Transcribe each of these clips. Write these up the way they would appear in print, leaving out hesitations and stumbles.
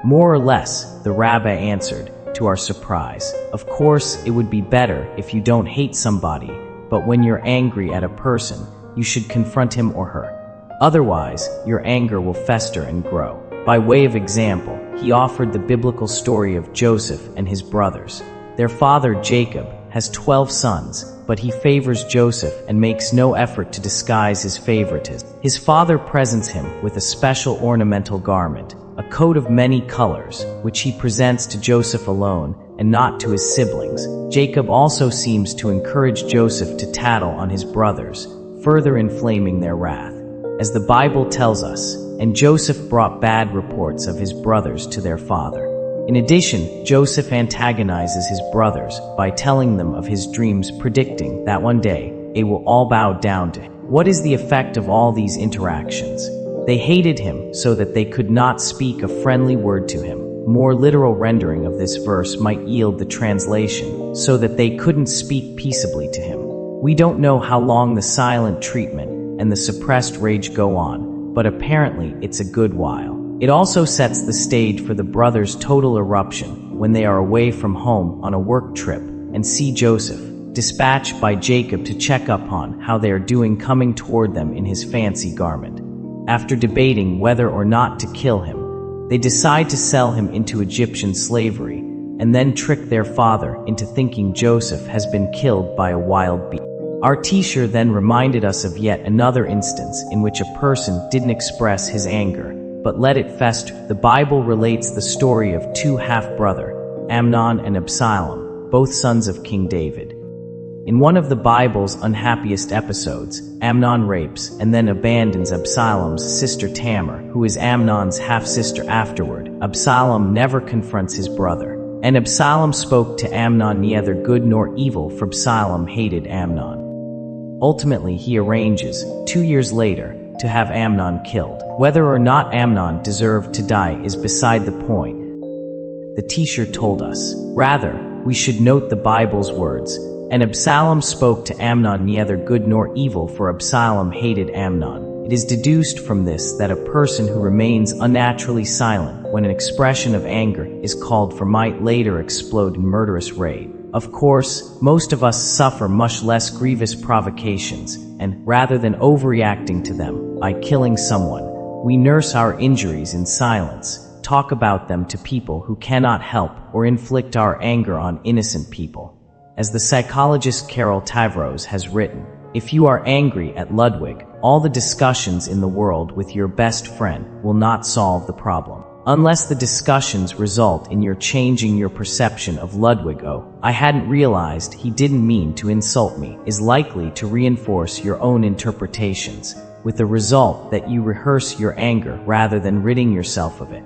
More or less, the rabbi answered, to our surprise. Of course, it would be better if you don't hate somebody, but when you're angry at a person, you should confront him or her. Otherwise, your anger will fester and grow. By way of example, he offered the biblical story of Joseph and his brothers. Their father, Jacob, has 12 sons, but he favors Joseph and makes no effort to disguise his favoritism. His father presents him with a special ornamental garment, a coat of many colors, which he presents to Joseph alone and not to his siblings. Jacob also seems to encourage Joseph to tattle on his brothers, further inflaming their wrath. As the Bible tells us, and Joseph brought bad reports of his brothers to their father. In addition, Joseph antagonizes his brothers by telling them of his dreams, predicting that one day they will all bow down to him. What is the effect of all these interactions? They hated him so that they could not speak a friendly word to him. More literal rendering of this verse might yield the translation, so that they couldn't speak peaceably to him. We don't know how long the silent treatment and the suppressed rage go on, but apparently it's a good while. It also sets the stage for the brothers' total eruption when they are away from home on a work trip and see Joseph, dispatched by Jacob to check up on how they are doing, coming toward them in his fancy garment. After debating whether or not to kill him, they decide to sell him into Egyptian slavery and then trick their father into thinking Joseph has been killed by a wild beast. Our teacher then reminded us of yet another instance in which a person didn't express his anger, but let it fester. The Bible relates the story of two half-brothers, Amnon and Absalom, both sons of King David. In one of the Bible's unhappiest episodes, Amnon rapes and then abandons Absalom's sister Tamar, who is Amnon's half-sister. Afterward, Absalom never confronts his brother, and Absalom spoke to Amnon neither good nor evil, for Absalom hated Amnon. Ultimately, he arranges, 2 years later, to have Amnon killed. Whether or not Amnon deserved to die is beside the point. The teacher told us. Rather, we should note the Bible's words, and Absalom spoke to Amnon neither good nor evil, for Absalom hated Amnon. It is deduced from this that a person who remains unnaturally silent when an expression of anger is called for might later explode in murderous rage. Of course, most of us suffer much less grievous provocations, and rather than overreacting to them by killing someone, we nurse our injuries in silence, talk about them to people who cannot help, or inflict our anger on innocent people. As the psychologist Carol Tavros has written, if you are angry at Ludwig, all the discussions in the world with your best friend will not solve the problem. Unless the discussions result in your changing your perception of Ludwig. Oh, I hadn't realized he didn't mean to insult me, is likely to reinforce your own interpretations, with the result that you rehearse your anger rather than ridding yourself of it.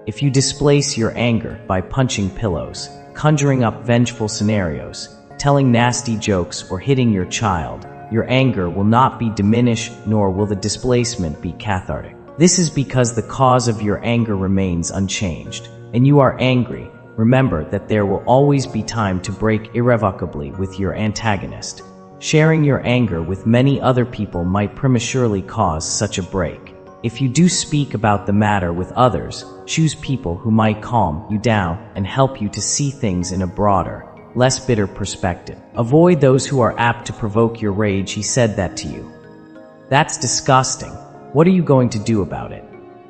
If you displace your anger by punching pillows, conjuring up vengeful scenarios, telling nasty jokes, or hitting your child, your anger will not be diminished, nor will the displacement be cathartic. This is because the cause of your anger remains unchanged, and you are angry. Remember that there will always be time to break irrevocably with your antagonist. Sharing your anger with many other people might prematurely cause such a break. If you do speak about the matter with others, choose people who might calm you down and help you to see things in a broader, less bitter perspective. Avoid those who are apt to provoke your rage. He said that to you. That's disgusting. What are you going to do about it?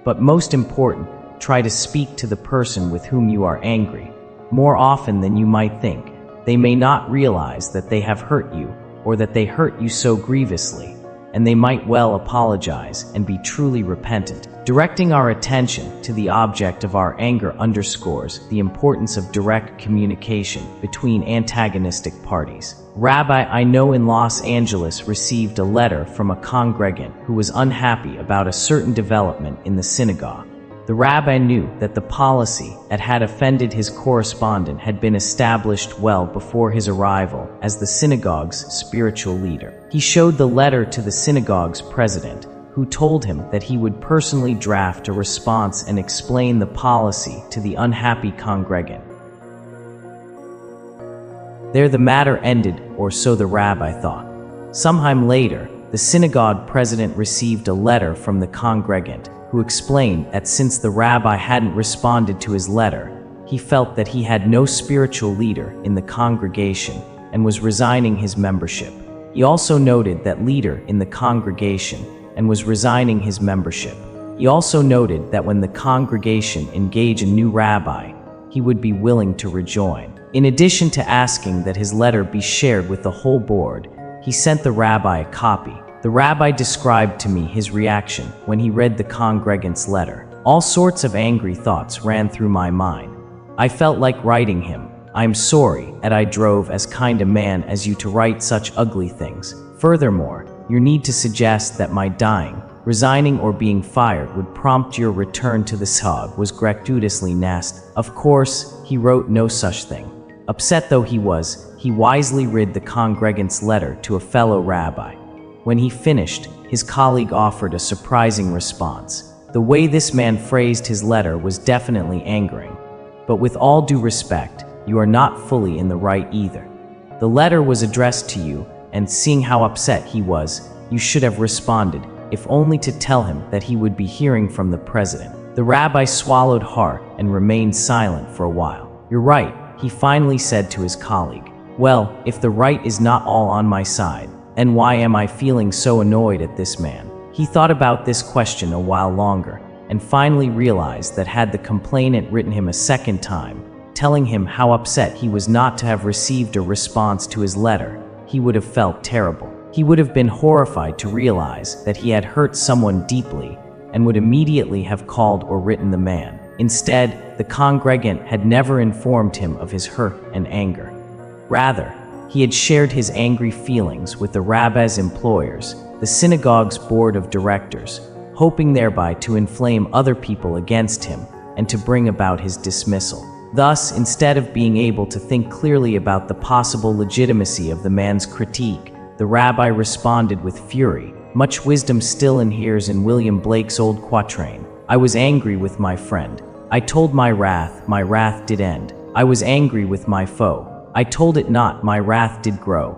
But most important, try to speak to the person with whom you are angry. More often than you might think, they may not realize that they have hurt you, or that they hurt you so grievously, and they might well apologize and be truly repentant. Directing our attention to the object of our anger underscores the importance of direct communication between antagonistic parties. Rabbi I know in Los Angeles received a letter from a congregant who was unhappy about a certain development in the synagogue. The rabbi knew that the policy that had offended his correspondent had been established well before his arrival as the synagogue's spiritual leader. He showed the letter to the synagogue's president, who told him that he would personally draft a response and explain the policy to the unhappy congregant. There the matter ended, or so the rabbi thought. Sometime later, the synagogue president received a letter from the congregant, who explained that since the rabbi hadn't responded to his letter, he felt that he had no spiritual leader in the congregation and was resigning his membership. He also noted that leader in the congregation and was resigning his membership. He also noted that when the congregation engage a new rabbi, he would be willing to rejoin. In addition to asking that his letter be shared with the whole board, he sent the rabbi a copy. The rabbi described to me his reaction when he read the congregant's letter. All sorts of angry thoughts ran through my mind. I felt like writing him, "I am sorry that I drove as kind a man as you to write such ugly things. Furthermore, your need to suggest that my dying, resigning or being fired would prompt your return to the Sahag was gratuitously nasty." Of course, he wrote no such thing. Upset though he was, he wisely read the congregant's letter to a fellow rabbi. When he finished, his colleague offered a surprising response. The way this man phrased his letter was definitely angering. But with all due respect, you are not fully in the right either. The letter was addressed to you, and seeing how upset he was, you should have responded, if only to tell him that he would be hearing from the president. The rabbi swallowed hard and remained silent for a while. "You're right," he finally said to his colleague. "Well, if the right is not all on my side, and why am I feeling so annoyed at this man?" He thought about this question a while longer, and finally realized that had the complainant written him a second time, telling him how upset he was not to have received a response to his letter, he would have felt terrible. He would have been horrified to realize that he had hurt someone deeply and would immediately have called or written the man. Instead, the congregant had never informed him of his hurt and anger. Rather, he had shared his angry feelings with the rabbi's employers, the synagogue's board of directors, hoping thereby to inflame other people against him and to bring about his dismissal. Thus, instead of being able to think clearly about the possible legitimacy of the man's critique, the rabbi responded with fury. Much wisdom still inheres in William Blake's old quatrain. "I was angry with my friend. I told my wrath did end. I was angry with my foe. I told it not, my wrath did grow."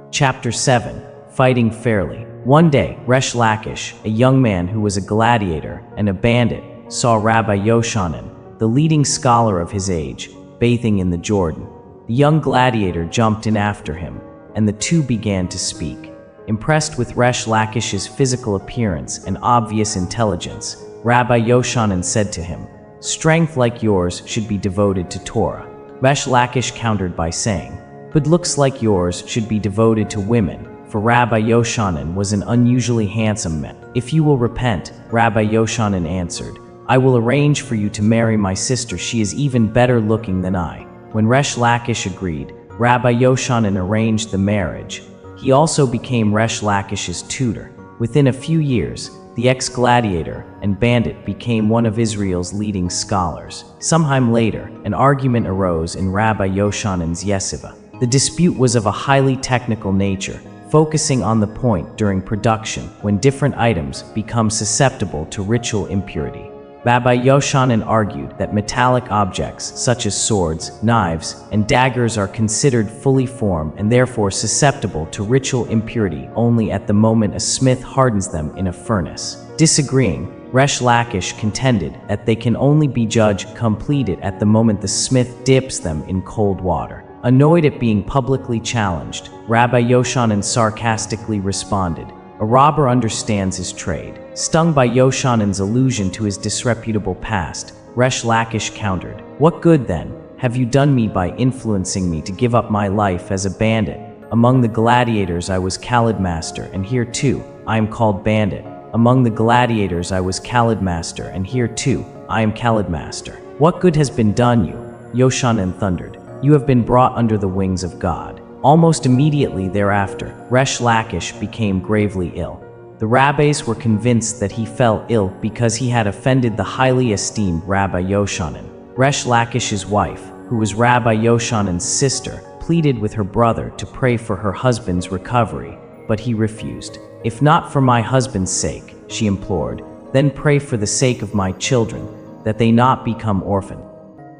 Chapter 7. Fighting Fairly. One day, Resh Lakish, a young man who was a gladiator and a bandit, saw Rabbi Yoshanan, the leading scholar of his age, bathing in the Jordan. The young gladiator jumped in after him, and the two began to speak. Impressed with Resh Lakish's physical appearance and obvious intelligence, Rabbi Yoshanan said to him, "Strength like yours should be devoted to Torah." Resh Lakish countered by saying, "But looks like yours should be devoted to women," for Rabbi Yoshanan was an unusually handsome man. "If you will repent," Rabbi Yoshanan answered, "I will arrange for you to marry my sister. She is even better looking than I." When Resh Lakish agreed, Rabbi Yoshanan arranged the marriage. He also became Resh Lakish's tutor. Within a few years, the ex-gladiator and bandit became one of Israel's leading scholars. Sometime later, an argument arose in Rabbi Yoshanan's yeshiva. The dispute was of a highly technical nature, focusing on the point during production when different items become susceptible to ritual impurity. Rabbi Yoshanan argued that metallic objects such as swords, knives, and daggers are considered fully formed and therefore susceptible to ritual impurity only at the moment a smith hardens them in a furnace. Disagreeing, Resh Lakish contended that they can only be judged completed at the moment the smith dips them in cold water. Annoyed at being publicly challenged, Rabbi Yoshanan sarcastically responded, "A robber understands his trade." Stung by Yoshanan's allusion to his disreputable past, Resh Lakish countered, "What good, then, have you done me by influencing me to give up my life as a bandit? Among the gladiators I was Khalid Master, and here too, I am called bandit. Among the gladiators I was Khalid Master, and here too, I am Khalid Master. What good has been done you?" Yoshanan thundered, "You have been brought under the wings of God." Almost immediately thereafter, Resh Lakish became gravely ill. The rabbis were convinced that he fell ill because he had offended the highly esteemed Rabbi Yoshanan. Resh Lakish's wife, who was Rabbi Yoshanan's sister, pleaded with her brother to pray for her husband's recovery, but he refused. "If not for my husband's sake," she implored, "then pray for the sake of my children, that they not become orphaned."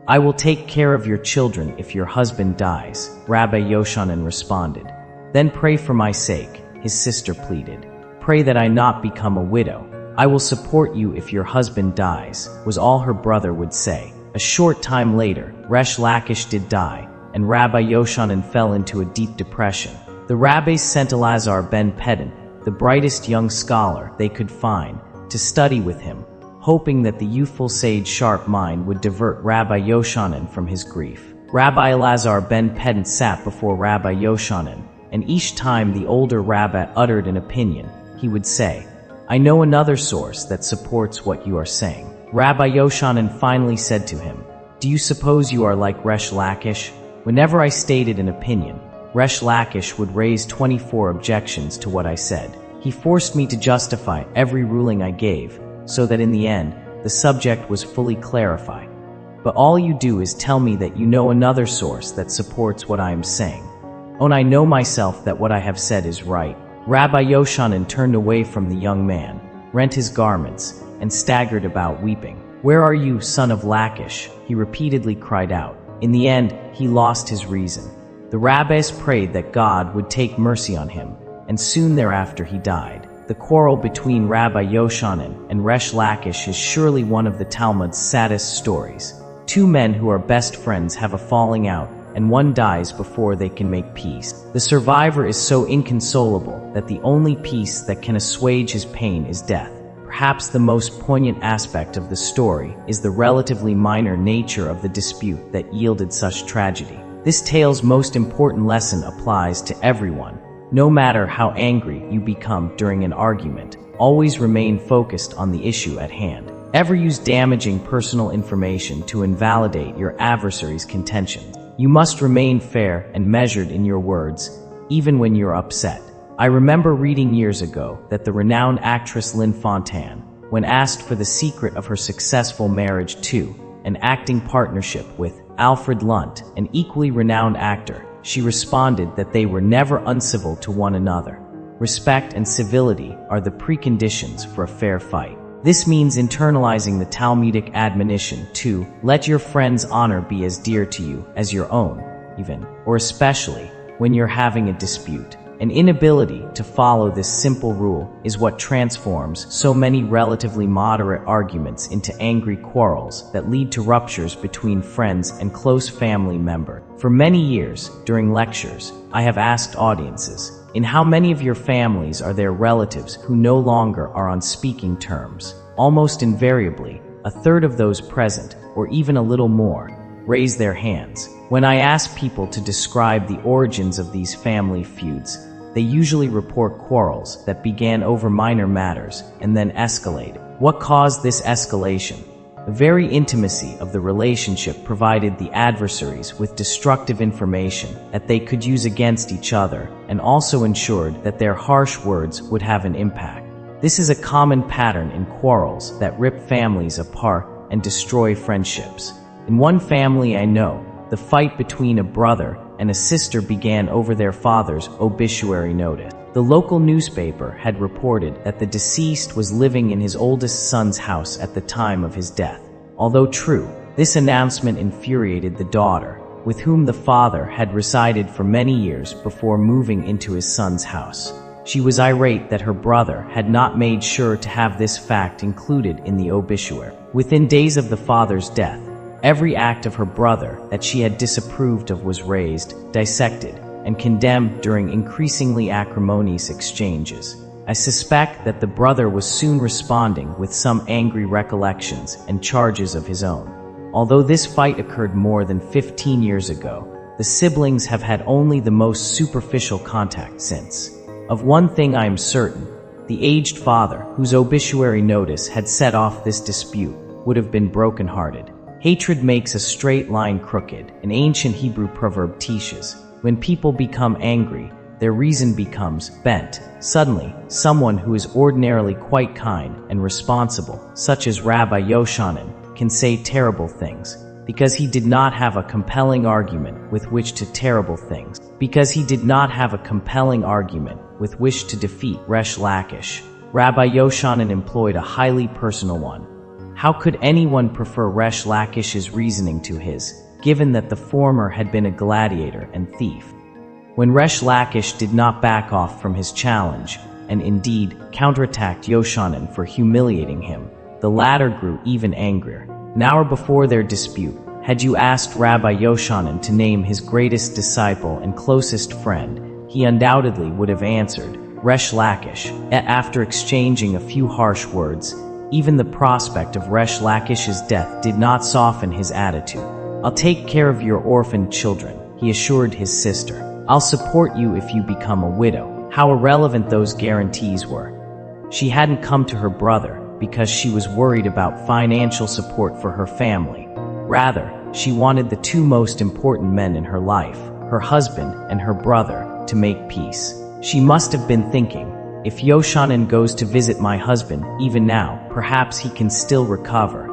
"I will take care of your children if your husband dies," Rabbi Yoshanan responded. "Then pray for my sake," his sister pleaded. "Pray that I not become a widow." "I will support you if your husband dies," was all her brother would say. A short time later, Resh Lakish did die, and Rabbi Yoshanan fell into a deep depression. The rabbis sent Elazar ben Pedin, the brightest young scholar they could find, to study with him, hoping that the youthful sage's sharp mind would divert Rabbi Yoshanan from his grief. Rabbi Elazar ben Pedin sat before Rabbi Yoshanan, and each time the older rabbi uttered an opinion, he would say, "I know another source that supports what you are saying." Rabbi Yoshanan finally said to him, "Do you suppose you are like Resh Lakish? Whenever I stated an opinion, Resh Lakish would raise 24 objections to what I said. He forced me to justify every ruling I gave, so that in the end, the subject was fully clarified. But all you do is tell me that you know another source that supports what I am saying. Oh, I know myself that what I have said is right." Rabbi Yoshanan turned away from the young man, rent his garments, and staggered about weeping. "Where are you, son of Lakish?" he repeatedly cried out. In the end, he lost his reason. The rabbis prayed that God would take mercy on him, and soon thereafter he died. The quarrel between Rabbi Yoshanan and Resh Lakish is surely one of the Talmud's saddest stories. Two men who are best friends have a falling out, and one dies before they can make peace. The survivor is so inconsolable that the only peace that can assuage his pain is death. Perhaps the most poignant aspect of the story is the relatively minor nature of the dispute that yielded such tragedy. This tale's most important lesson applies to everyone. No matter how angry you become during an argument, always remain focused on the issue at hand. Ever use damaging personal information to invalidate your adversary's contentions. You must remain fair and measured in your words, even when you're upset. I remember reading years ago that the renowned actress Lynn Fontanne, when asked for the secret of her successful marriage to an acting partnership with Alfred Lunt, an equally renowned actor, she responded that they were never uncivil to one another. Respect and civility are the preconditions for a fair fight. This means internalizing the Talmudic admonition to let your friend's honor be as dear to you as your own, even, or especially, when you're having a dispute. An inability to follow this simple rule is what transforms so many relatively moderate arguments into angry quarrels that lead to ruptures between friends and close family members. For many years, during lectures, I have asked audiences, in how many of your families are there relatives who no longer are on speaking terms? Almost invariably, a third of those present, or even a little more, raise their hands. When I ask people to describe the origins of these family feuds, they usually report quarrels that began over minor matters and then escalated. What caused this escalation? The very intimacy of the relationship provided the adversaries with destructive information that they could use against each other and also ensured that their harsh words would have an impact. This is a common pattern in quarrels that rip families apart and destroy friendships. In one family I know, the fight between a brother and a sister began over their father's obituary notice. The local newspaper had reported that the deceased was living in his oldest son's house at the time of his death. Although true, this announcement infuriated the daughter, with whom the father had resided for many years before moving into his son's house. She was irate that her brother had not made sure to have this fact included in the obituary. Within days of the father's death, every act of her brother that she had disapproved of was raised, dissected, and condemned during increasingly acrimonious exchanges. I suspect that the brother was soon responding with some angry recollections and charges of his own. Although this fight occurred more than 15 years ago, the siblings have had only the most superficial contact since. Of one thing I am certain, the aged father, whose obituary notice had set off this dispute, would have been broken-hearted. Hatred makes a straight line crooked, an ancient Hebrew proverb teaches. When people become angry, their reason becomes bent. Suddenly, someone who is ordinarily quite kind and responsible, such as Rabbi Yoshanan, can say terrible things, because he did not have a compelling argument with which to defeat Resh Lakish. Rabbi Yoshanan employed a highly personal one. How could anyone prefer Resh Lakish's reasoning to his, given that the former had been a gladiator and thief? When Resh Lakish did not back off from his challenge, and indeed counterattacked Yochanan for humiliating him. The latter grew even angrier. An hour before their dispute, had you asked Rabbi Yochanan to name his greatest disciple and closest friend, he undoubtedly would have answered, Resh Lakish. After exchanging a few harsh words, even the prospect of Resh Lakish's death did not soften his attitude. I'll take care of your orphaned children, he assured his sister. I'll support you if you become a widow. How irrelevant those guarantees were. She hadn't come to her brother because she was worried about financial support for her family. Rather, she wanted the two most important men in her life, her husband and her brother, to make peace. She must have been thinking, if Yochanan goes to visit my husband, even now, perhaps he can still recover.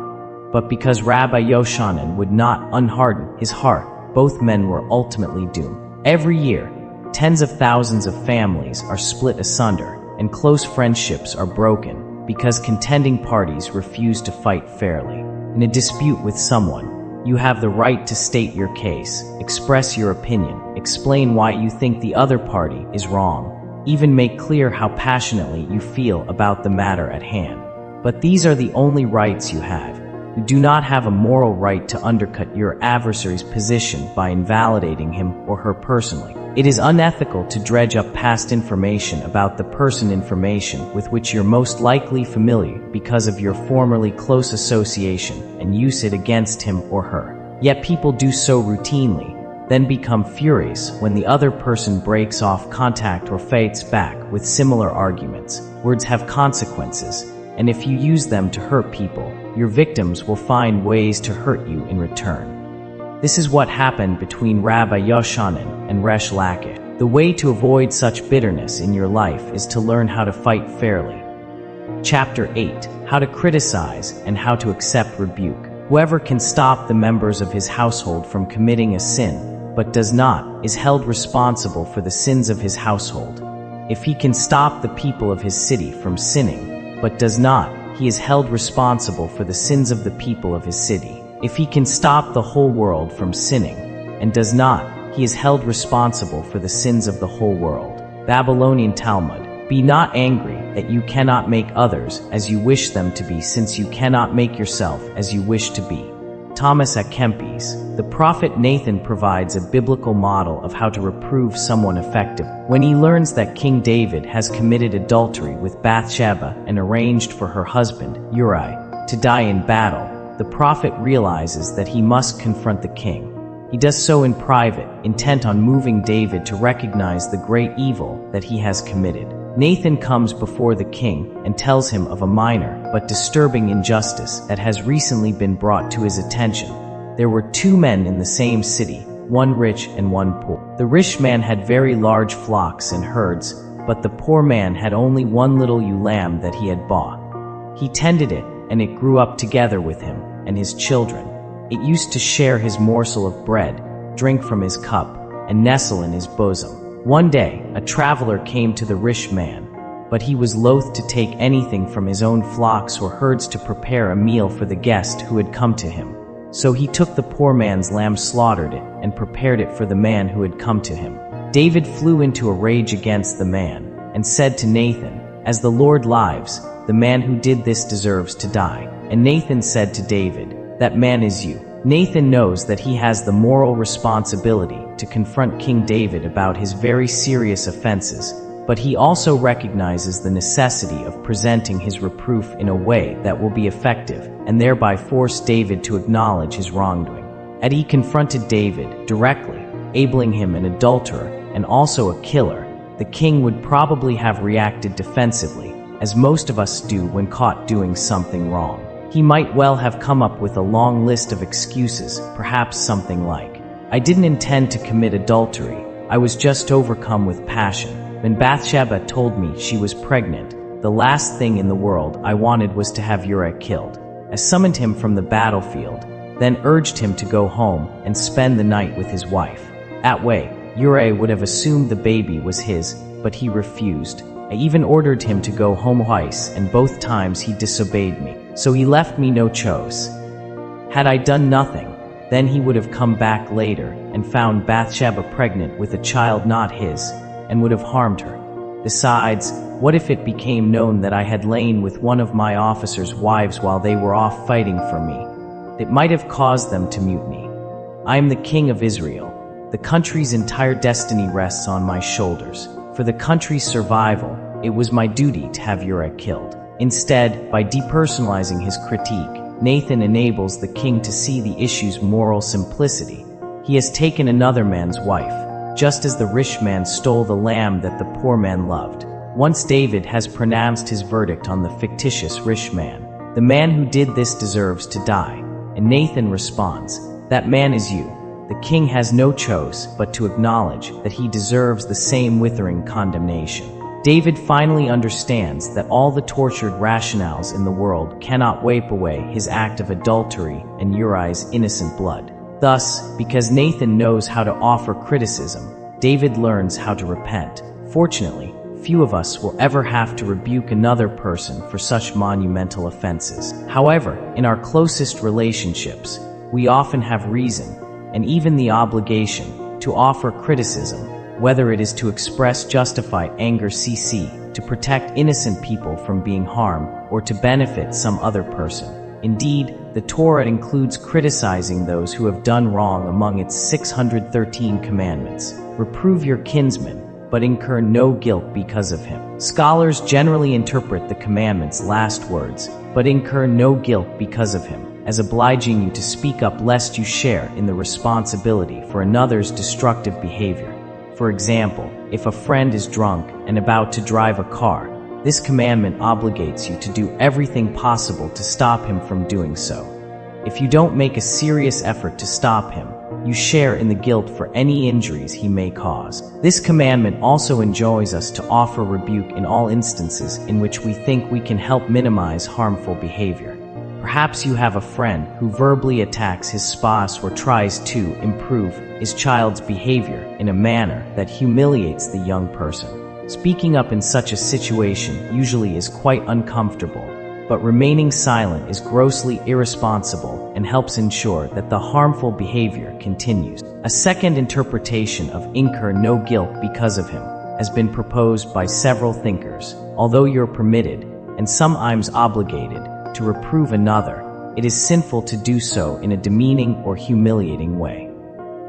But because Rabbi Yochanan would not unharden his heart, both men were ultimately doomed. Every year, tens of thousands of families are split asunder, and close friendships are broken, because contending parties refuse to fight fairly. In a dispute with someone, you have the right to state your case, express your opinion, explain why you think the other party is wrong, even make clear how passionately you feel about the matter at hand. But these are the only rights you have. You do not have a moral right to undercut your adversary's position by invalidating him or her personally. It is unethical to dredge up past information about the person information with which you're most likely familiar because of your formerly close association and use it against him or her. Yet people do so routinely, then become furious when the other person breaks off contact or fights back with similar arguments. Words have consequences, and if you use them to hurt people, your victims will find ways to hurt you in return. This is what happened between Rabbi Yochanan and Resh Lakish. The way to avoid such bitterness in your life is to learn how to fight fairly. Chapter 8. How to criticize and how to accept rebuke. Whoever can stop the members of his household from committing a sin, but does not, is held responsible for the sins of his household. If he can stop the people of his city from sinning, but does not, he is held responsible for the sins of the people of his city. If he can stop the whole world from sinning, and does not, he is held responsible for the sins of the whole world. Babylonian Talmud. Be not angry that you cannot make others as you wish them to be, since you cannot make yourself as you wish to be. Thomas à Kempis. The prophet Nathan provides a biblical model of how to reprove someone effective. When he learns that King David has committed adultery with Bathsheba and arranged for her husband, Uriah, to die in battle, the prophet realizes that he must confront the king. He does so in private, intent on moving David to recognize the great evil that he has committed. Nathan comes before the king and tells him of a minor but disturbing injustice that has recently been brought to his attention. There were two men in the same city, one rich and one poor. The rich man had very large flocks and herds, but the poor man had only one little ewe lamb that he had bought. He tended it, and it grew up together with him and his children. It used to share his morsel of bread, drink from his cup, and nestle in his bosom. One day, a traveler came to the rich man, but he was loath to take anything from his own flocks or herds to prepare a meal for the guest who had come to him. So he took the poor man's lamb, slaughtered it, and prepared it for the man who had come to him. David flew into a rage against the man, and said to Nathan, As the Lord lives, the man who did this deserves to die. And Nathan said to David, That man is you. Nathan knows that he has the moral responsibility to confront King David about his very serious offenses, but he also recognizes the necessity of presenting his reproof in a way that will be effective and thereby force David to acknowledge his wrongdoing. Had he confronted David directly, labeling him an adulterer and also a killer, the king would probably have reacted defensively, as most of us do when caught doing something wrong. He might well have come up with a long list of excuses, perhaps something like, I didn't intend to commit adultery, I was just overcome with passion. When Bathsheba told me she was pregnant, the last thing in the world I wanted was to have Uriah killed. I summoned him from the battlefield, then urged him to go home and spend the night with his wife. That way, Uriah would have assumed the baby was his, but he refused. I even ordered him to go home twice, and both times he disobeyed me. So he left me no choice. Had I done nothing, then he would have come back later and found Bathsheba pregnant with a child not his, and would have harmed her. Besides, what if it became known that I had lain with one of my officers' wives while they were off fighting for me? It might have caused them to mutiny. I am the king of Israel. The country's entire destiny rests on my shoulders. For the country's survival, it was my duty to have Uriah killed. Instead, by depersonalizing his critique, Nathan enables the king to see the issue's moral simplicity. He has taken another man's wife, just as the rich man stole the lamb that the poor man loved. Once David has pronounced his verdict on the fictitious rich man, the man who did this deserves to die. And Nathan responds, "That man is you." The king has no choice but to acknowledge that he deserves the same withering condemnation. David finally understands that all the tortured rationales in the world cannot wipe away his act of adultery and Uriah's innocent blood. Thus, because Nathan knows how to offer criticism, David learns how to repent. Fortunately, few of us will ever have to rebuke another person for such monumental offenses. However, in our closest relationships, we often have reason, and even the obligation, to offer criticism, whether it is to express justified anger to protect innocent people from being harmed, or to benefit some other person. Indeed, the Torah includes criticizing those who have done wrong among its 613 commandments. Reprove your kinsman, but incur no guilt because of him. Scholars generally interpret the commandment's last words, but incur no guilt because of him, as obliging you to speak up lest you share in the responsibility for another's destructive behavior. For example, if a friend is drunk and about to drive a car, this commandment obligates you to do everything possible to stop him from doing so. If you don't make a serious effort to stop him, you share in the guilt for any injuries he may cause. This commandment also enjoins us to offer rebuke in all instances in which we think we can help minimize harmful behavior. Perhaps you have a friend who verbally attacks his spouse or tries to improve his child's behavior in a manner that humiliates the young person. Speaking up in such a situation usually is quite uncomfortable, but remaining silent is grossly irresponsible and helps ensure that the harmful behavior continues. A second interpretation of incur no guilt because of him has been proposed by several thinkers. Although you're permitted, and sometimes obligated, to reprove another, it is sinful to do so in a demeaning or humiliating way.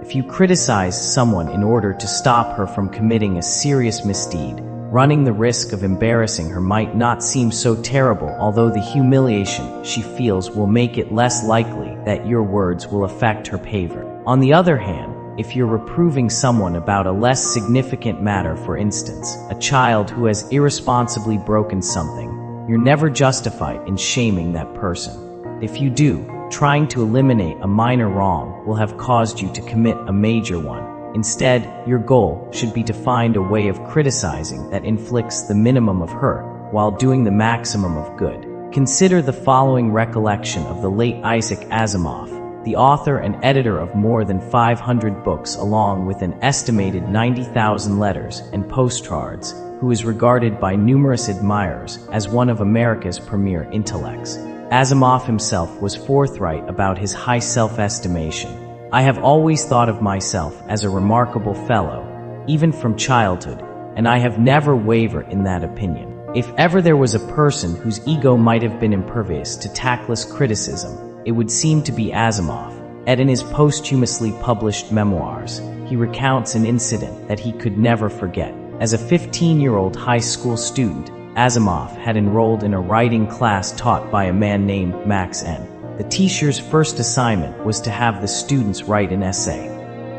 If you criticize someone in order to stop her from committing a serious misdeed, running the risk of embarrassing her might not seem so terrible, although the humiliation she feels will make it less likely that your words will affect her behavior. On the other hand, if you're reproving someone about a less significant matter, for instance, a child who has irresponsibly broken something, you're never justified in shaming that person. If you do, trying to eliminate a minor wrong will have caused you to commit a major one. Instead, your goal should be to find a way of criticizing that inflicts the minimum of hurt while doing the maximum of good. Consider the following recollection of the late Isaac Asimov, the author and editor of more than 500 books along with an estimated 90,000 letters and postcards, who is regarded by numerous admirers as one of America's premier intellects. Asimov himself was forthright about his high self-estimation. "I have always thought of myself as a remarkable fellow, even from childhood, and I have never wavered in that opinion." If ever there was a person whose ego might have been impervious to tactless criticism, it would seem to be Asimov. And in his posthumously published memoirs, he recounts an incident that he could never forget. As a 15-year-old high school student, Asimov had enrolled in a writing class taught by a man named Max N. The teacher's first assignment was to have the students write an essay.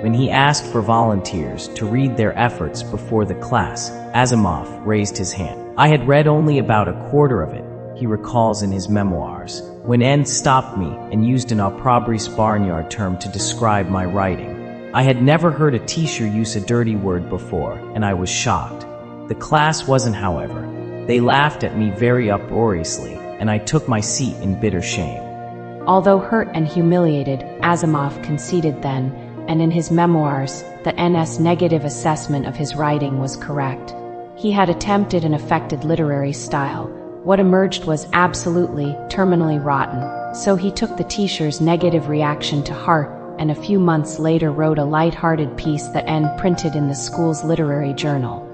When he asked for volunteers to read their efforts before the class, Asimov raised his hand. "I had read only about a quarter of it," he recalls in his memoirs, "when N stopped me and used an opprobrious barnyard term to describe my writing. I had never heard a teacher use a dirty word before, and I was shocked. The class wasn't, however. They laughed at me very uproariously, and I took my seat in bitter shame." Although hurt and humiliated, Asimov conceded then, and in his memoirs, that N.'s negative assessment of his writing was correct. He had attempted an affected literary style. What emerged was absolutely, terminally rotten, so he took the teacher's negative reaction to heart, and a few months later wrote a light-hearted piece that N printed in the school's literary journal.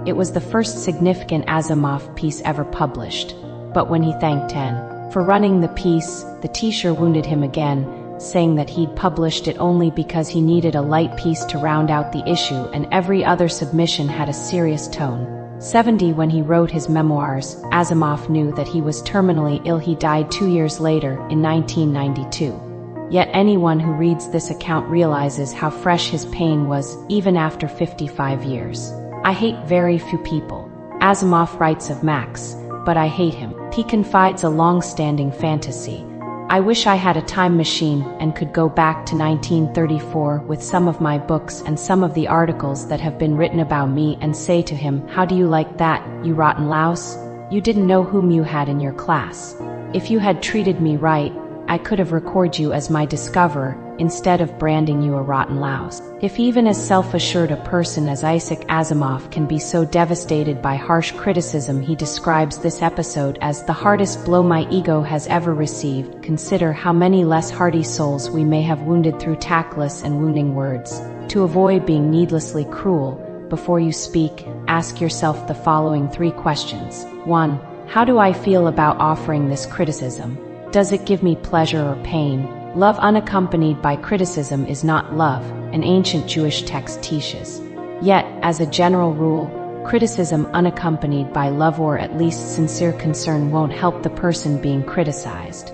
It was the first significant Asimov piece ever published. But when he thanked N for running the piece, the teacher wounded him again, saying that he'd published it only because he needed a light piece to round out the issue, and every other submission had a serious tone. 70 When he wrote his memoirs, Asimov knew that he was terminally ill. He died 2 years later, in 1992. Yet anyone who reads this account realizes how fresh his pain was, even after 55 years. I hate very few people. Asimov writes of Max, but I hate him. He confides a long-standing fantasy. I wish I had a time machine and could go back to 1934 with some of my books and some of the articles that have been written about me and say to him, "How do you like that, you rotten louse? You didn't know whom you had in your class. If you had treated me right, I could have recorded you as my discoverer instead of branding you a rotten louse." If even as self-assured a person as Isaac Asimov can be so devastated by harsh criticism, he describes this episode as the hardest blow my ego has ever received. Consider how many less hardy souls we may have wounded through tactless and wounding words. To avoid being needlessly cruel, before you speak, ask yourself the following 3 questions. 1. How do I feel about offering this criticism? Does it give me pleasure or pain? Love unaccompanied by criticism is not love, an ancient Jewish text teaches. Yet, as a general rule, criticism unaccompanied by love or at least sincere concern won't help the person being criticized.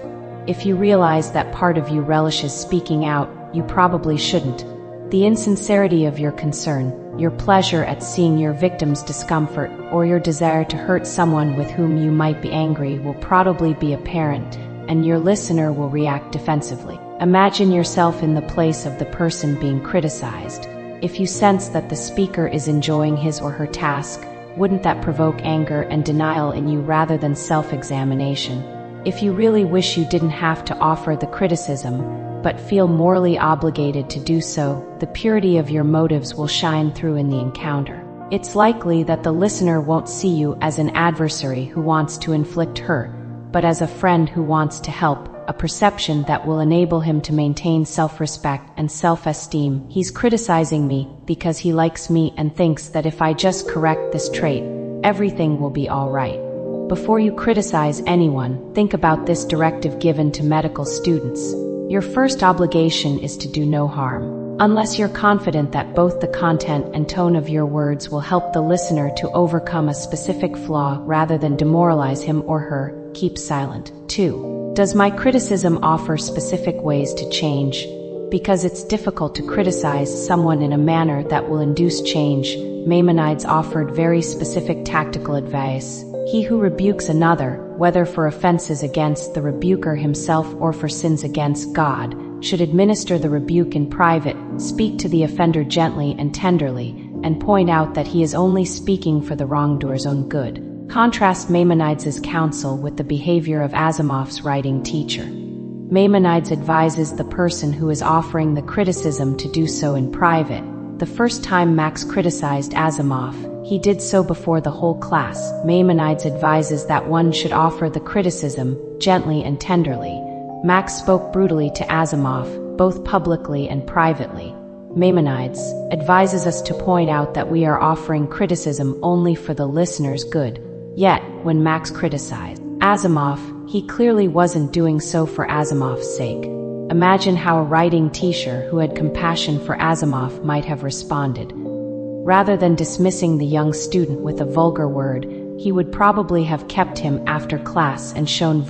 If you realize that part of you relishes speaking out, you probably shouldn't. The insincerity of your concern, your pleasure at seeing your victim's discomfort, or your desire to hurt someone with whom you might be angry will probably be apparent, and your listener will react defensively. Imagine yourself in the place of the person being criticized. If you sense that the speaker is enjoying his or her task, wouldn't that provoke anger and denial in you rather than self-examination? If you really wish you didn't have to offer the criticism, but feel morally obligated to do so, the purity of your motives will shine through in the encounter. It's likely that the listener won't see you as an adversary who wants to inflict hurt, but as a friend who wants to help, a perception that will enable him to maintain self-respect and self-esteem. He's criticizing me because he likes me and thinks that if I just correct this trait, everything will be all right. Before you criticize anyone, think about this directive given to medical students. Your first obligation is to do no harm. Unless you're confident that both the content and tone of your words will help the listener to overcome a specific flaw rather than demoralize him or her, keep silent. 2. Does my criticism offer specific ways to change? Because it's difficult to criticize someone in a manner that will induce change, Maimonides offered very specific tactical advice. He who rebukes another, whether for offenses against the rebuker himself or for sins against God, should administer the rebuke in private, speak to the offender gently and tenderly, and point out that he is only speaking for the wrongdoer's own good. Contrast Maimonides' counsel with the behavior of Asimov's writing teacher. Maimonides advises the person who is offering the criticism to do so in private. The first time Max criticized Asimov, he did so before the whole class. Maimonides advises that one should offer the criticism gently and tenderly. Max spoke brutally to Asimov, both publicly and privately. Maimonides advises us to point out that we are offering criticism only for the listener's good. Yet, when Max criticized Asimov, he clearly wasn't doing so for Asimov's sake. Imagine how a writing teacher who had compassion for Asimov might have responded. Rather than dismissing the young student with a vulgar word, he would probably have kept him after class and shown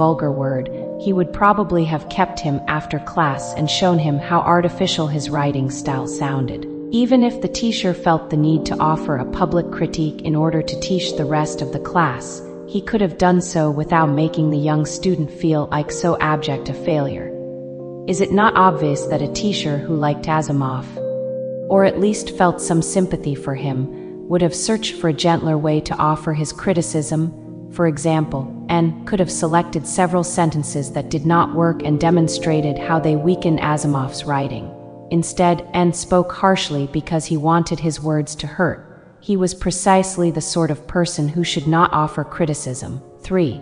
He would probably have kept him after class and shown him how artificial his writing style sounded. Even if the teacher felt the need to offer a public critique in order to teach the rest of the class, he could have done so without making the young student feel like so abject a failure. Is it not obvious that a teacher who liked Asimov, or at least felt some sympathy for him, would have searched for a gentler way to offer his criticism? For example, N could have selected several sentences that did not work and demonstrated how they weakened Asimov's writing. Instead, N spoke harshly because he wanted his words to hurt. He was precisely the sort of person who should not offer criticism. 3.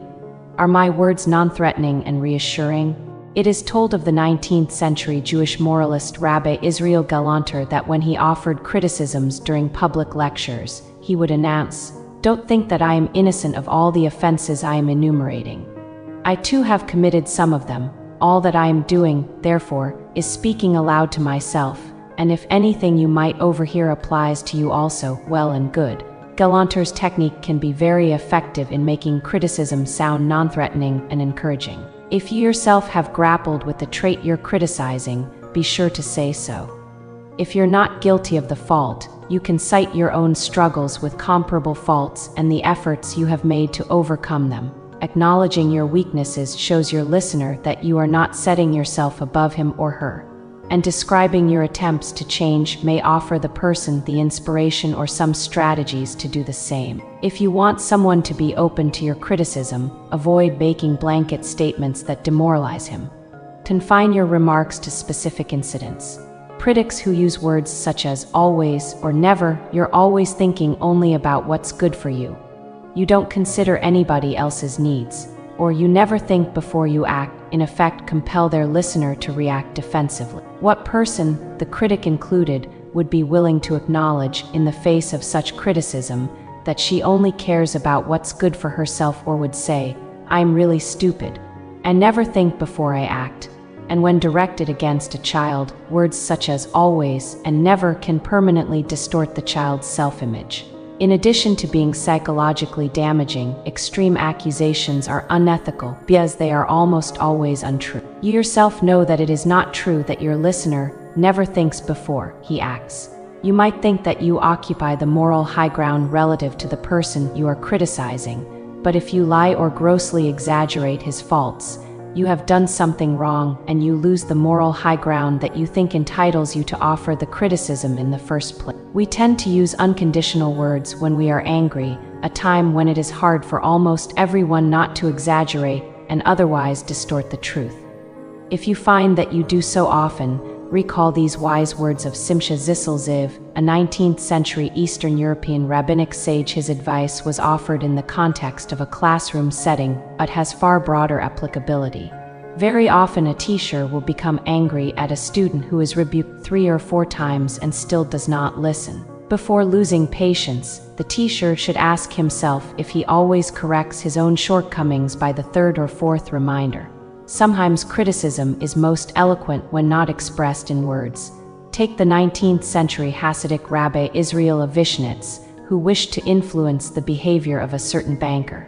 Are my words non-threatening and reassuring? It is told of the 19th century Jewish moralist Rabbi Israel Galanter that when he offered criticisms during public lectures, he would announce, "Don't think that I am innocent of all the offenses I am enumerating. I too have committed some of them. All that I am doing, therefore, is speaking aloud to myself, and if anything you might overhear applies to you also, well and good." Galanter's technique can be very effective in making criticism sound non-threatening and encouraging. If you yourself have grappled with the trait you're criticizing, be sure to say so. If you're not guilty of the fault, you can cite your own struggles with comparable faults and the efforts you have made to overcome them. Acknowledging your weaknesses shows your listener that you are not setting yourself above him or her. And describing your attempts to change may offer the person the inspiration or some strategies to do the same. If you want someone to be open to your criticism, avoid making blanket statements that demoralize him. Confine your remarks to specific incidents. Critics who use words such as always or never, "You're always thinking only about what's good for you. You don't consider anybody else's needs," or "you never think before you act," in effect compel their listener to react defensively. What person, the critic included, would be willing to acknowledge, in the face of such criticism, that she only cares about what's good for herself, or would say, "I'm really stupid, and never think before I act"? And when directed against a child, words such as always and never can permanently distort the child's self-image. In addition to being psychologically damaging, extreme accusations are unethical because they are almost always untrue. You yourself know that it is not true that your listener never thinks before he acts. You might think that you occupy the moral high ground relative to the person you are criticizing, but if you lie or grossly exaggerate his faults, you have done something wrong and you lose the moral high ground that you think entitles you to offer the criticism in the first place. We tend to use unconditional words when we are angry, a time when it is hard for almost everyone not to exaggerate and otherwise distort the truth. If you find that you do so often, recall these wise words of Simcha Zissel Ziv, a 19th century Eastern European rabbinic sage. His advice was offered in the context of a classroom setting, but has far broader applicability. Very often a teacher will become angry at a student who is rebuked 3 or 4 times and still does not listen. Before losing patience, the teacher should ask himself if he always corrects his own shortcomings by the 3rd or 4th reminder. Sometimes criticism is most eloquent when not expressed in words. Take the 19th century Hasidic Rabbi Israel of Vishnitz, who wished to influence the behavior of a certain banker.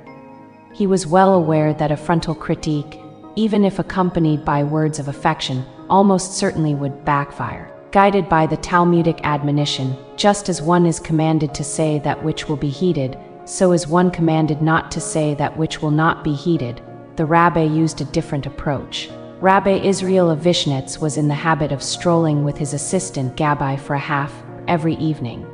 He was well aware that a frontal critique, even if accompanied by words of affection, almost certainly would backfire. Guided by the Talmudic admonition, just as one is commanded to say that which will be heeded, so is one commanded not to say that which will not be heeded. The rabbi used a different approach. Rabbi Israel of Vishnitz was in the habit of strolling with his assistant Gabbai for a half every evening.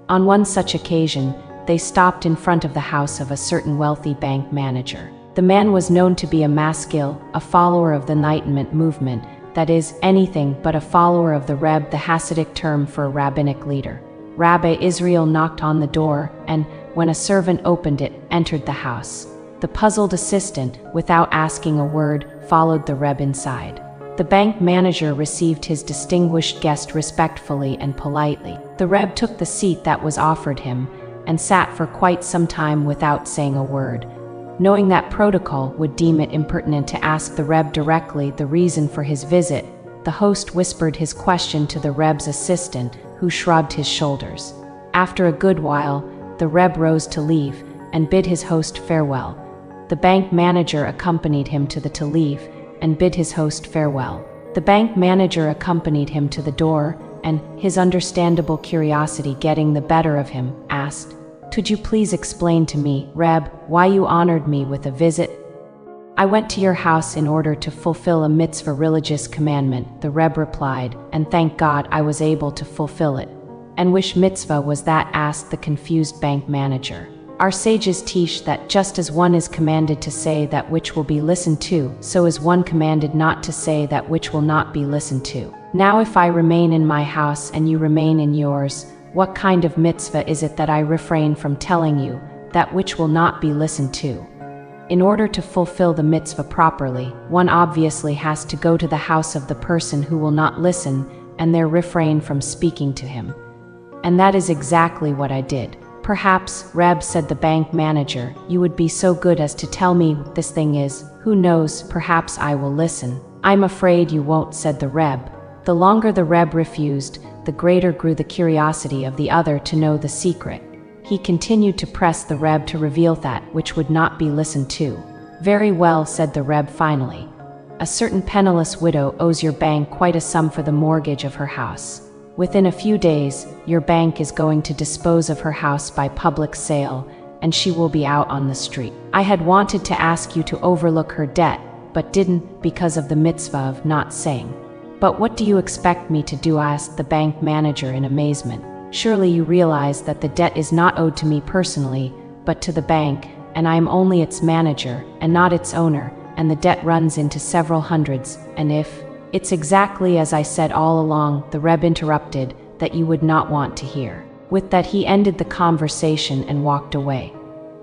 On one such occasion, they stopped in front of the house of a certain wealthy bank manager. The man was known to be a maskil, a follower of the Enlightenment movement, that is, anything but a follower of the Rebbe, the Hasidic term for a rabbinic leader. Rabbi Israel knocked on the door and, when a servant opened it, entered the house. The puzzled assistant, without asking a word, followed the Rebbe inside. The bank manager received his distinguished guest respectfully and politely. The Rebbe took the seat that was offered him and sat for quite some time without saying a word. Knowing that protocol would deem it impertinent to ask the Rebbe directly the reason for his visit, the host whispered his question to the Rebbe's assistant, who shrugged his shoulders. After a good while, the Rebbe rose to leave and bid his host farewell. The bank manager accompanied him to the Talif and bid his host farewell. The bank manager accompanied him to the door and, his understandable curiosity getting the better of him, asked, "Could you please explain to me, Reb, why you honored me with a visit?" "I went to your house in order to fulfill a mitzvah religious commandment," the Reb replied, "and thank God I was able to fulfill it." "And which mitzvah was that?" asked the confused bank manager. "Our sages teach that just as one is commanded to say that which will be listened to, so is one commanded not to say that which will not be listened to. Now if I remain in my house and you remain in yours, what kind of mitzvah is it that I refrain from telling you that which will not be listened to?" In order to fulfill the mitzvah properly, one obviously has to go to the house of the person who will not listen and there refrain from speaking to him. And that is exactly what I did. Perhaps, Reb, said the bank manager, you would be so good as to tell me what this thing is. Who knows, perhaps I will listen. I'm afraid you won't, said the Reb. The longer the Reb refused, the greater grew the curiosity of the other to know the secret. He continued to press the Reb to reveal that which would not be listened to. Very well, said the Reb finally. A certain penniless widow owes your bank quite a sum for the mortgage of her house. Within a few days, your bank is going to dispose of her house by public sale, and she will be out on the street. I had wanted to ask you to overlook her debt, but didn't because of the mitzvah of not saying. But what do you expect me to do? Asked the bank manager in amazement. Surely you realize that the debt is not owed to me personally, but to the bank, and I am only its manager, and not its owner, and the debt runs into several hundreds, and if... It's exactly as I said all along, the Reb interrupted, that you would not want to hear. With that he ended the conversation and walked away.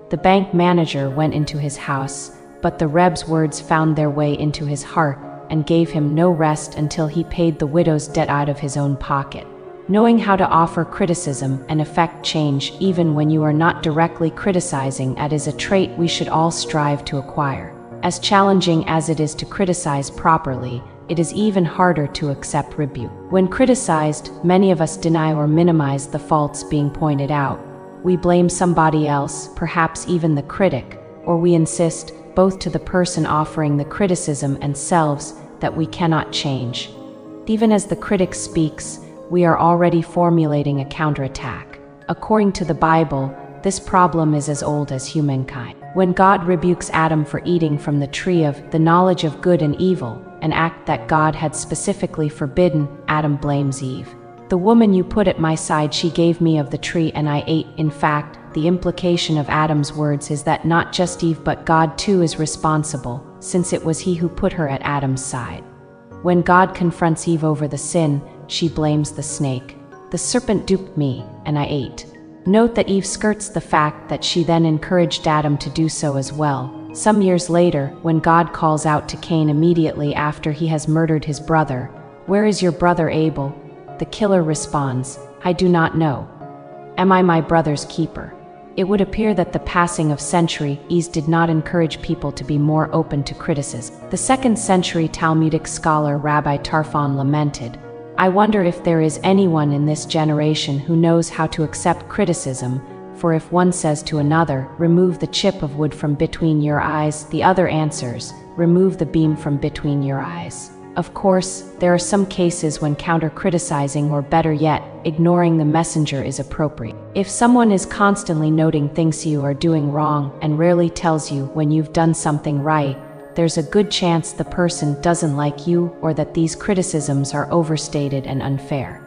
The bank manager went into his house, but the Reb's words found their way into his heart and gave him no rest until he paid the widow's debt out of his own pocket. Knowing how to offer criticism and effect change even when you are not directly criticizing is a trait we should all strive to acquire. As challenging as it is to criticize properly, it is even harder to accept rebuke. When criticized, many of us deny or minimize the faults being pointed out. We blame somebody else, perhaps even the critic, or we insist, both to the person offering the criticism and selves, that we cannot change. Even as the critic speaks, we are already formulating a counterattack. According to the Bible, this problem is as old as humankind. When God rebukes Adam for eating from the tree of the knowledge of good and evil, an act that God had specifically forbidden, Adam blames Eve. The woman you put at my side, she gave me of the tree and I ate. In fact, the implication of Adam's words is that not just Eve but God too is responsible, since it was he who put her at Adam's side. When God confronts Eve over the sin, she blames the snake. The serpent duped me, and I ate. Note that Eve skirts the fact that she then encouraged Adam to do so as well. Some years later, when God calls out to Cain immediately after he has murdered his brother, "Where is your brother Abel?" the killer responds, "I do not know. Am I my brother's keeper?" It would appear that the passing of centuries did not encourage people to be more open to criticism. The 2nd century Talmudic scholar Rabbi Tarfon lamented, "I wonder if there is anyone in this generation who knows how to accept criticism, for if one says to another, 'Remove the chip of wood from between your eyes,' the other answers, 'Remove the beam from between your eyes.'" Of course, there are some cases when counter-criticizing, or better yet, ignoring the messenger is appropriate. If someone is constantly noting things you are doing wrong and rarely tells you when you've done something right, there's a good chance the person doesn't like you or that these criticisms are overstated and unfair.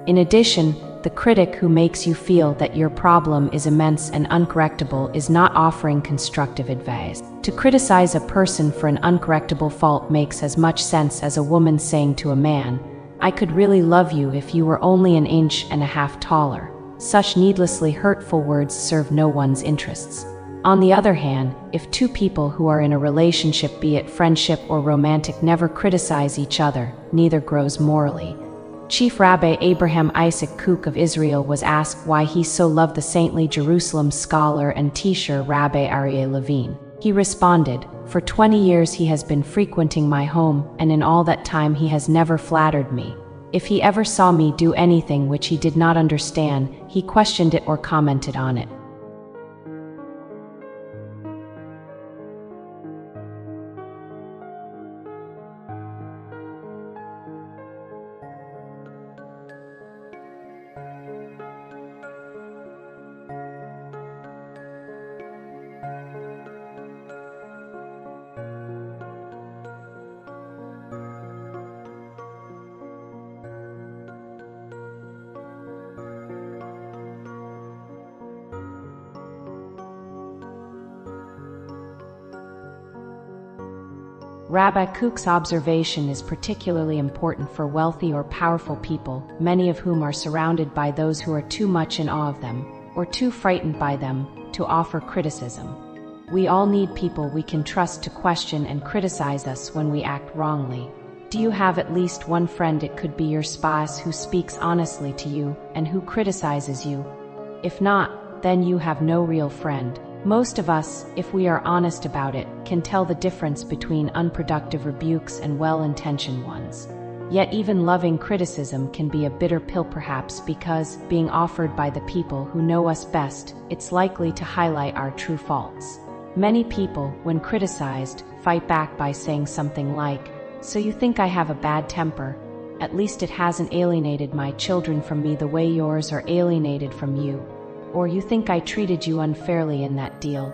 In addition, the critic who makes you feel that your problem is immense and uncorrectable is not offering constructive advice. To criticize a person for an uncorrectable fault makes as much sense as a woman saying to a man, "I could really love you if you were only an inch and a half taller." Such needlessly hurtful words serve no one's interests. On the other hand, if two people who are in a relationship, be it friendship or romantic, never criticize each other, neither grows morally. Chief Rabbi Abraham Isaac Kook of Israel was asked why he so loved the saintly Jerusalem scholar and teacher Rabbi Aryeh Levine. He responded, "For 20 years he has been frequenting my home, and in all that time he has never flattered me. If he ever saw me do anything which he did not understand, he questioned it or commented on it." Rabbi Kook's observation is particularly important for wealthy or powerful people, many of whom are surrounded by those who are too much in awe of them, or too frightened by them, to offer criticism. We all need people we can trust to question and criticize us when we act wrongly. Do you have at least one friend, it could be your spouse, who speaks honestly to you and who criticizes you? If not, then you have no real friend. Most of us, if we are honest about it, can tell the difference between unproductive rebukes and well-intentioned ones. Yet even loving criticism can be a bitter pill, perhaps because, being offered by the people who know us best, it's likely to highlight our true faults. Many people, when criticized, fight back by saying something like, "So you think I have a bad temper? At least it hasn't alienated my children from me the way yours are alienated from you. Or you think I treated you unfairly in that deal?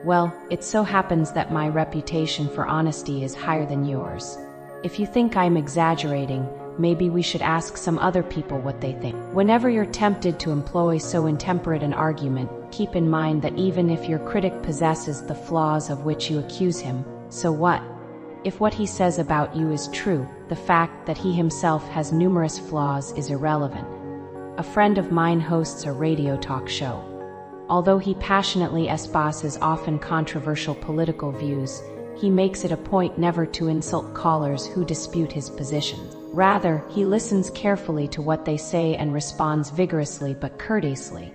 Well, it so happens that my reputation for honesty is higher than yours. If you think I'm exaggerating, maybe we should ask some other people what they think." Whenever you're tempted to employ so intemperate an argument, keep in mind that even if your critic possesses the flaws of which you accuse him, so what? If what he says about you is true, the fact that he himself has numerous flaws is irrelevant. A friend of mine hosts a radio talk show. Although he passionately espouses often controversial political views, he makes it a point never to insult callers who dispute his positions. Rather, he listens carefully to what they say and responds vigorously but courteously.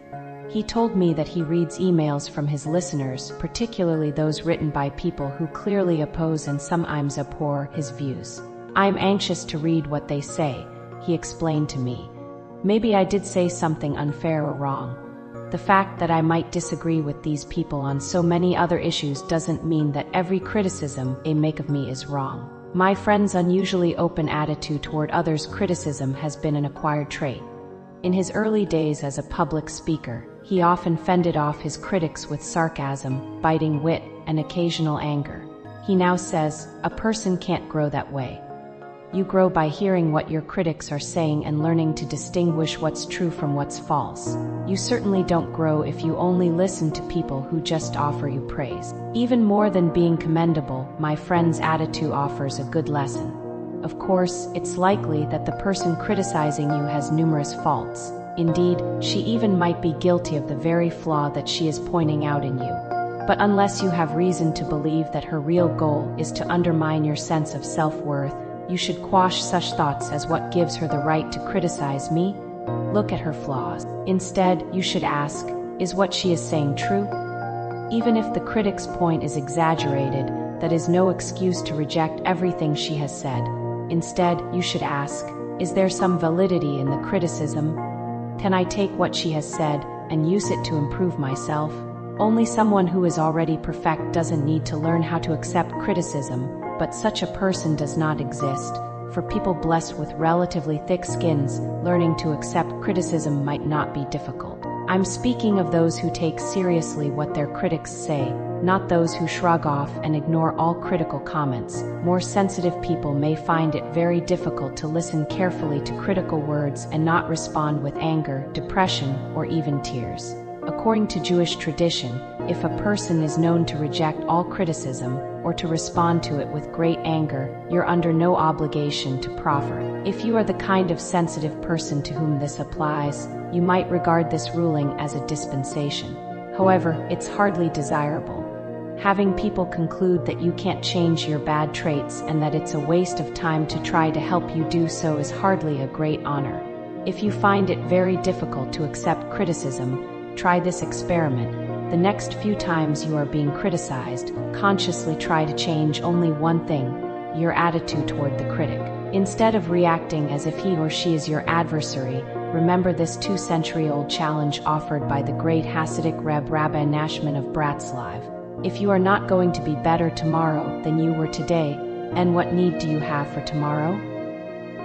He told me that he reads emails from his listeners, particularly those written by people who clearly oppose and sometimes abhor his views. "I'm anxious to read what they say," he explained to me. "Maybe I did say something unfair or wrong. The fact that I might disagree with these people on so many other issues doesn't mean that every criticism they make of me is wrong." My friend's unusually open attitude toward others' criticism has been an acquired trait. In his early days as a public speaker, he often fended off his critics with sarcasm, biting wit, and occasional anger. He now says, "A person can't grow that way. You grow by hearing what your critics are saying and learning to distinguish what's true from what's false. You certainly don't grow if you only listen to people who just offer you praise." Even more than being commendable, my friend's attitude offers a good lesson. Of course, it's likely that the person criticizing you has numerous faults. Indeed, she even might be guilty of the very flaw that she is pointing out in you. But unless you have reason to believe that her real goal is to undermine your sense of self-worth, you should quash such thoughts as what gives her the right to criticize me? Look at her flaws. Instead, you should ask, is what she is saying true? Even if the critic's point is exaggerated, that is no excuse to reject everything she has said. Instead, you should ask, is there some validity in the criticism? Can I take what she has said and use it to improve myself? Only someone who is already perfect doesn't need to learn how to accept criticism, but such a person does not exist. For people blessed with relatively thick skins, learning to accept criticism might not be difficult. I'm speaking of those who take seriously what their critics say, not those who shrug off and ignore all critical comments. More sensitive people may find it very difficult to listen carefully to critical words and not respond with anger, depression, or even tears. According to Jewish tradition, if a person is known to reject all criticism, or to respond to it with great anger, you're under no obligation to proffer. If you are the kind of sensitive person to whom this applies, you might regard this ruling as a dispensation. However, it's hardly desirable. Having people conclude that you can't change your bad traits and that it's a waste of time to try to help you do so is hardly a great honor. If you find it very difficult to accept criticism, try this experiment. The next few times you are being criticized, consciously try to change only one thing: your attitude toward the critic. Instead of reacting as if he or she is your adversary, remember this 2-century-old challenge offered by the great Hasidic Rebbe Rabbi Nachman of Bratslav. If you are not going to be better tomorrow than you were today, and what need do you have for tomorrow?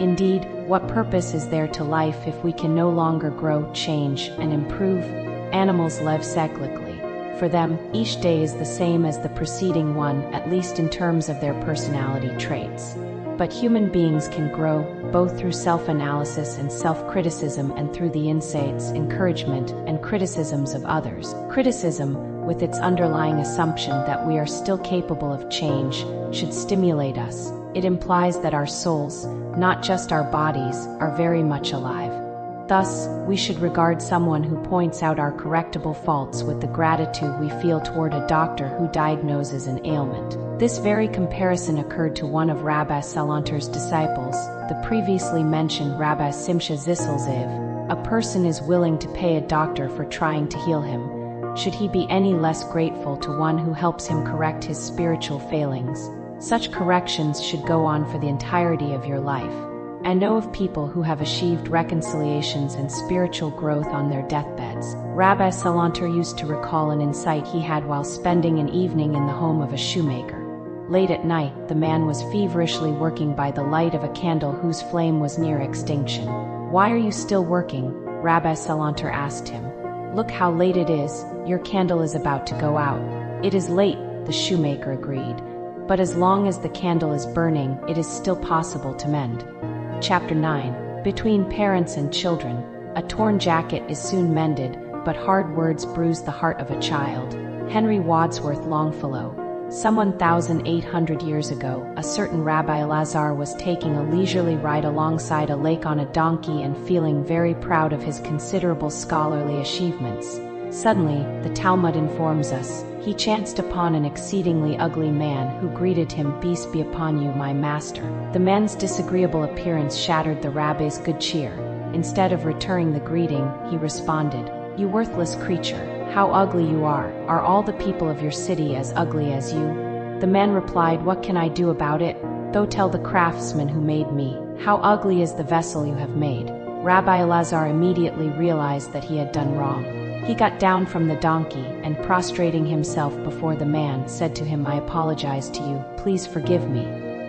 Indeed, what purpose is there to life if we can no longer grow, change, and improve? Animals live cyclically. For them, each day is the same as the preceding one, at least in terms of their personality traits. But human beings can grow, both through self-analysis and self-criticism and through the insights, encouragement, and criticisms of others. Criticism, with its underlying assumption that we are still capable of change, should stimulate us. It implies that our souls, not just our bodies, are very much alive. Thus, we should regard someone who points out our correctable faults with the gratitude we feel toward a doctor who diagnoses an ailment. This very comparison occurred to one of Rabbi Salanter's disciples, the previously mentioned Rabbi Simcha Zissel Ziv. A person is willing to pay a doctor for trying to heal him. Should he be any less grateful to one who helps him correct his spiritual failings? Such corrections should go on for the entirety of your life. And know of people who have achieved reconciliations and spiritual growth on their deathbeds. Rabbi Salanter used to recall an insight he had while spending an evening in the home of a shoemaker. Late at night, the man was feverishly working by the light of a candle whose flame was near extinction. "Why are you still working?" Rabbi Salanter asked him. "Look how late it is, your candle is about to go out." "It is late," the shoemaker agreed. "But as long as the candle is burning, it is still possible to mend." Chapter 9. Between parents and children. A torn jacket is soon mended, but hard words bruise the heart of a child. Henry Wadsworth Longfellow. Some 1,800 years ago, a certain Rabbi Elazar was taking a leisurely ride alongside a lake on a donkey and feeling very proud of his considerable scholarly achievements. Suddenly, the Talmud informs us, he chanced upon an exceedingly ugly man who greeted him, "Peace be upon you, my master." The man's disagreeable appearance shattered the rabbi's good cheer. Instead of returning the greeting, he responded, "You worthless creature, how ugly you are! Are all the people of your city as ugly as you?" The man replied, "What can I do about it? Go tell the craftsman who made me, how ugly is the vessel you have made." Rabbi Elazar immediately realized that he had done wrong. He got down from the donkey and, prostrating himself before the man, said to him, "I apologize to you, please forgive me."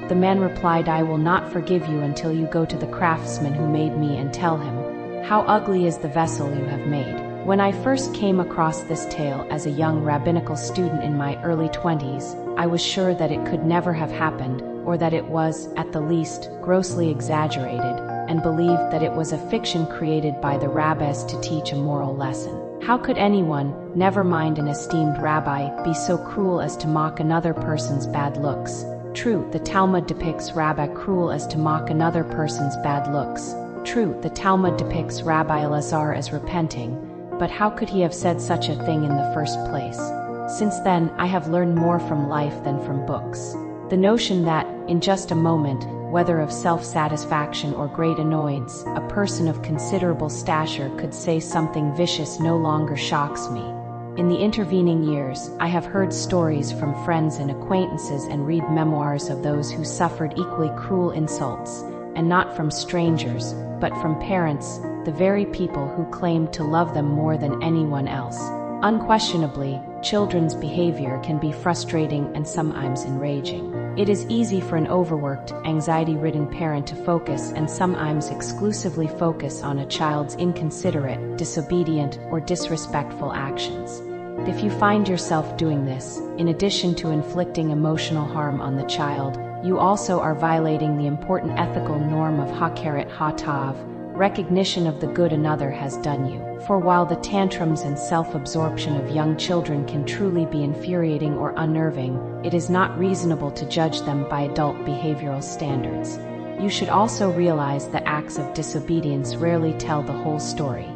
The man replied, "I will not forgive you until you go to the craftsman who made me and tell him, how ugly is the vessel you have made." When I first came across this tale as a young rabbinical student in my early 20s, I was sure that it could never have happened, or that it was, at the least, grossly exaggerated, and believed that it was a fiction created by the rabbis to teach a moral lesson. How could anyone, never mind an esteemed rabbi, be so cruel as to mock another person's bad looks? True, the Talmud depicts Rabbi cruel as to mock another person's bad looks. True, the Talmud depicts Rabbi Elazar as repenting, but how could he have said such a thing in the first place? Since then, I have learned more from life than from books. The notion that, in just a moment, whether of self-satisfaction or great annoyance, a person of considerable stature could say something vicious no longer shocks me. In the intervening years, I have heard stories from friends and acquaintances and read memoirs of those who suffered equally cruel insults, and not from strangers, but from parents, the very people who claimed to love them more than anyone else. Unquestionably, children's behavior can be frustrating and sometimes enraging. It is easy for an overworked, anxiety-ridden parent to focus and sometimes exclusively focus on a child's inconsiderate, disobedient, or disrespectful actions. If you find yourself doing this, in addition to inflicting emotional harm on the child, you also are violating the important ethical norm of hakeret hatav, recognition of the good another has done you. For while the tantrums and self-absorption of young children can truly be infuriating or unnerving, it is not reasonable to judge them by adult behavioral standards. You should also realize that acts of disobedience rarely tell the whole story.